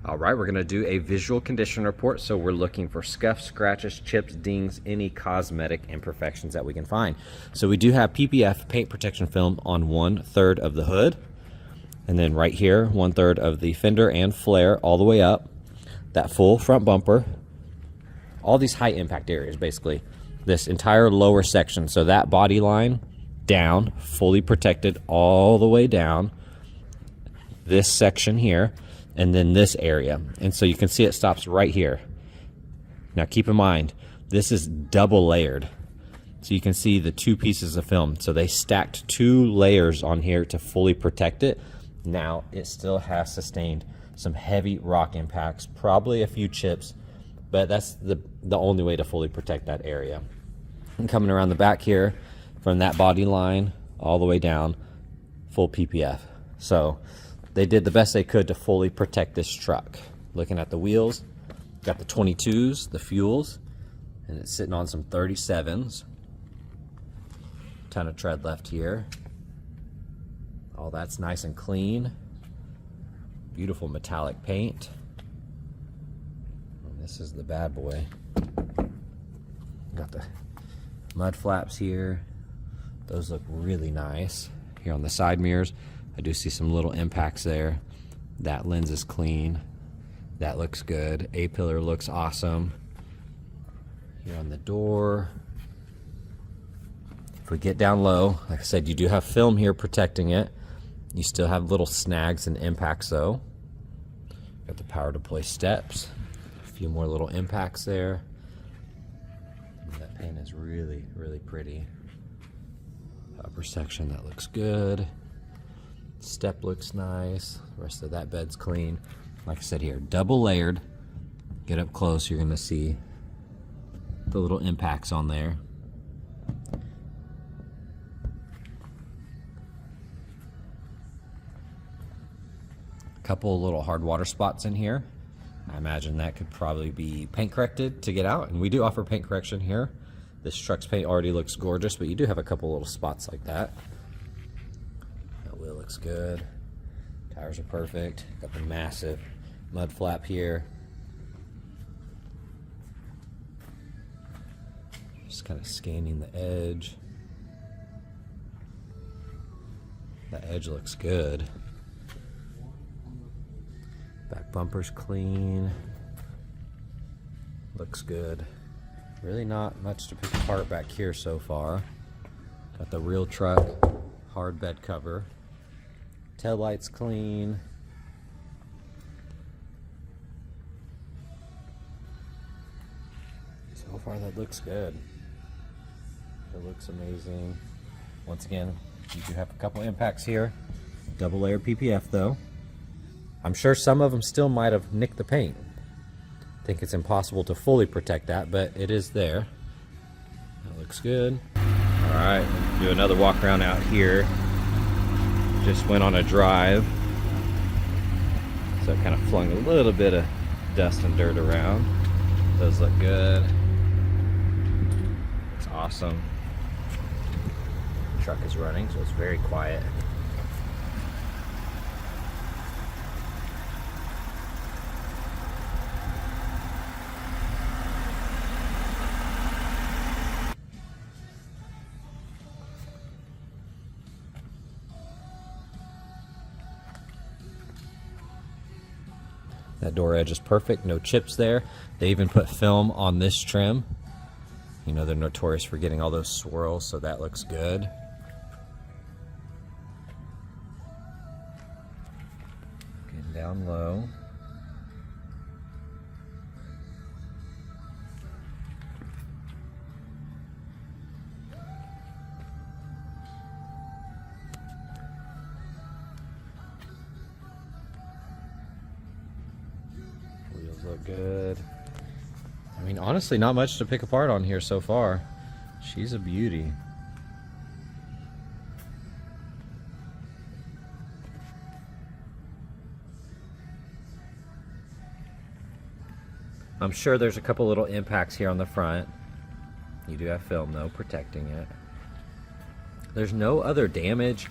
All right, we're gonna do a visual condition report. So we're looking for scuffs, scratches, chips, dings, any cosmetic imperfections that we can find. So we do have PPF, paint protection film, on 1/3 of the hood. And then right here, 1/3 of the fender and flare all the way up. That full front bumper. All these high impact areas, basically. This entire lower section. So that body line down, fully protected all the way down. This section here. And then this area. And so you can see it stops right here. Now keep in mind, this is double layered. So you can see the 2 pieces of film. So they stacked 2 layers on here to fully protect it. Now it still has sustained some heavy rock impacts, probably a few chips, but that's the only way to fully protect that area. And coming around the back here, from that body line all the way down, full PPF. So they did the best they could to fully protect this truck. Looking at the wheels, got the 22s, the fuels, and it's sitting on some 37s. Ton of tread left here. All that's nice and clean. Beautiful metallic paint. And this is the bad boy. Got the mud flaps here. Those look really nice. Here on the side mirrors, I do see some little impacts there. That lens is clean. That looks good. A-pillar looks awesome. Here on the door. If we get down low, like I said, you do have film here protecting it. You still have little snags and impacts though. Got the power deploy steps. A few more little impacts there. And that paint is really, really pretty. Upper section, that looks good. Step looks nice. The rest of that bed's clean. Like I said here, double layered. Get up close, you're gonna see the little impacts on there. A couple little hard water spots in here. I imagine that could probably be paint corrected to get out, and we do offer paint correction here. This truck's paint already looks gorgeous, but you do have a couple little spots like that. Wheel looks good. Tires are perfect. Got the massive mud flap here. Just kind of scanning the edge. That edge looks good. Back bumper's clean. Looks good. Really not much to pick apart back here so far. Got the real truck, hard bed cover. Taillight's clean. So far that looks good. It looks amazing. Once again, you do have a couple impacts here. Double layer PPF though. I'm sure some of them still might have nicked the paint. I think it's impossible to fully protect that, but it is there. That looks good. All right, do another walk around out here. Just went on a drive, so it kind of flung a little bit of dust and dirt around. Does look good. It's awesome. The truck is running, so it's very quiet. That door edge is perfect, no chips there. They even put film on this trim. You know, they're notorious for getting all those swirls, so that looks good. Getting down low. Look good. I mean, honestly, not much to pick apart on here so far. She's a beauty. I'm sure there's a couple little impacts here on the front. You do have film though protecting it. There's no other damage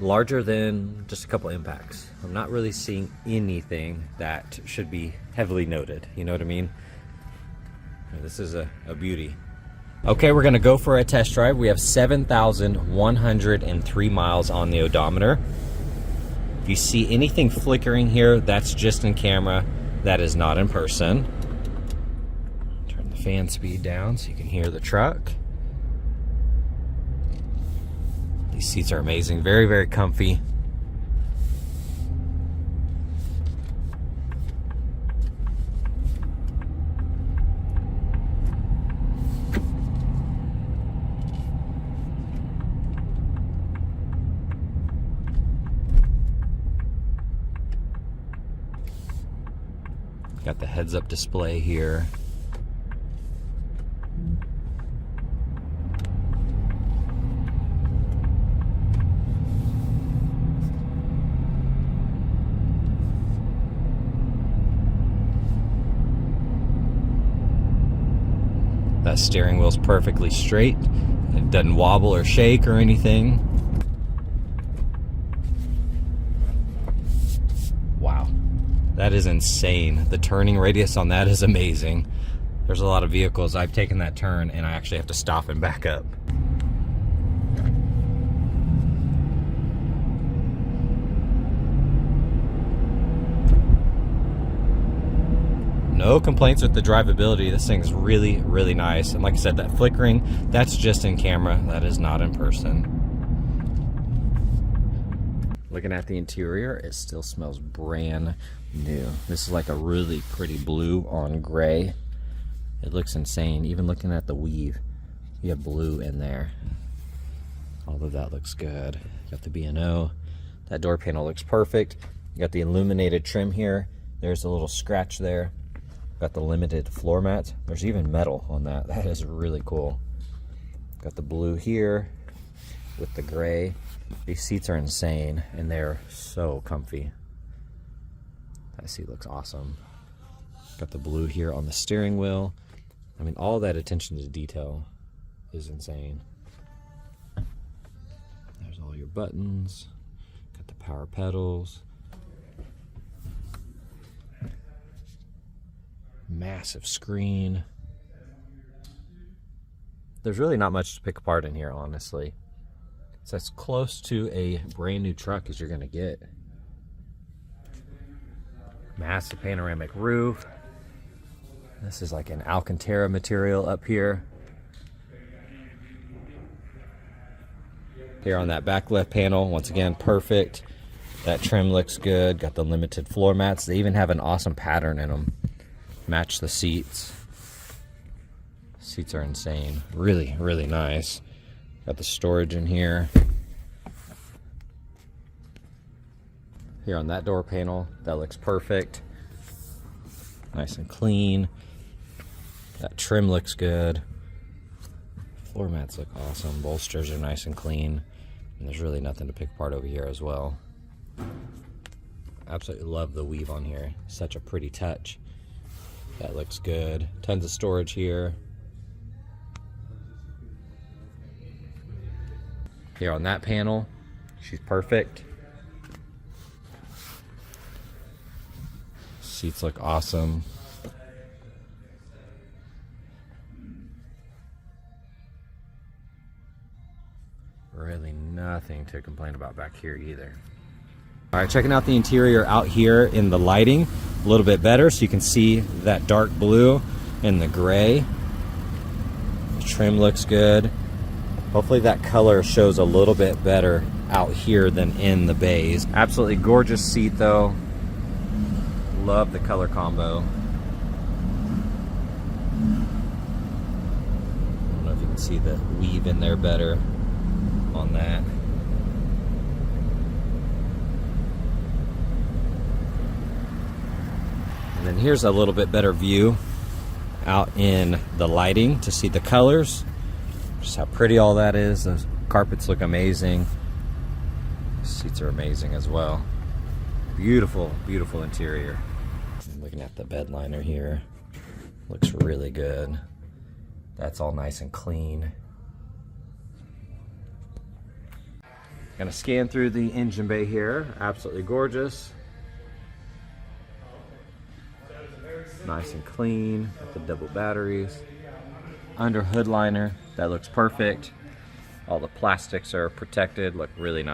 larger than just a couple impacts. I'm not really seeing anything that should be heavily noted. You know what I mean? This is a beauty. Okay, we're gonna go for a test drive. We have 7,103 miles on the odometer. If you see anything flickering here, that's just in camera. That is not in person. Turn the fan speed down so you can hear the truck. These seats are amazing, very, very comfy. Got the heads-up display here. That steering wheel's perfectly straight. It doesn't wobble or shake or anything. Wow. That is insane. The turning radius on that is amazing. There's a lot of vehicles, I've taken that turn and I actually have to stop and back up. No complaints with the drivability. This thing's really, really nice. And like I said, that flickering, that's just in camera. That is not in person. Looking at the interior, it still smells brand new. This is like a really pretty blue on gray. It looks insane. Even looking at the weave, you have blue in there. All of that looks good. Got the B&O. That door panel looks perfect. You got the illuminated trim here. There's a little scratch there. Got the limited floor mats. There's even metal on that. That is really cool. Got the blue here with the gray. These seats are insane and they're so comfy. That seat looks awesome. Got the blue here on the steering wheel. I mean, all that attention to detail is insane. There's all your buttons. Got the power pedals. Massive screen. There's really not much to pick apart in here, honestly. It's as close to a brand new truck as you're gonna get. Massive panoramic roof. This is like an Alcantara material up here. Here on that back left panel, once again, perfect. That trim looks good. Got the limited floor mats. They even have an awesome pattern in them. Match the seats. Seats are insane. Really, really nice. Got the storage in here. Here on that door panel, that looks perfect. Nice and clean. That trim looks good. Floor mats look awesome. Bolsters are nice and clean. And there's really nothing to pick apart over here as well. Absolutely love the weave on here. Such a pretty touch. That looks good. Tons of storage here. Here on that panel, she's perfect. Seats look awesome. Really nothing to complain about back here either. All right, checking out the interior out here in the lighting a little bit better so you can see that dark blue and the gray. The trim looks good. Hopefully that color shows a little bit better out here than in the bays. Absolutely gorgeous seat though. Love the color combo. I don't know if you can see the weave in there better on that. And then here's a little bit better view out in the lighting to see the colors. Just how pretty all that is. Those carpets look amazing. Seats are amazing as well. Beautiful, beautiful interior. I'm looking at the bed liner here. Looks really good. That's all nice and clean. Gonna scan through the engine bay here. Absolutely gorgeous. Nice and clean with the double batteries. Under hood liner, that looks perfect. All the plastics are protected, look really nice.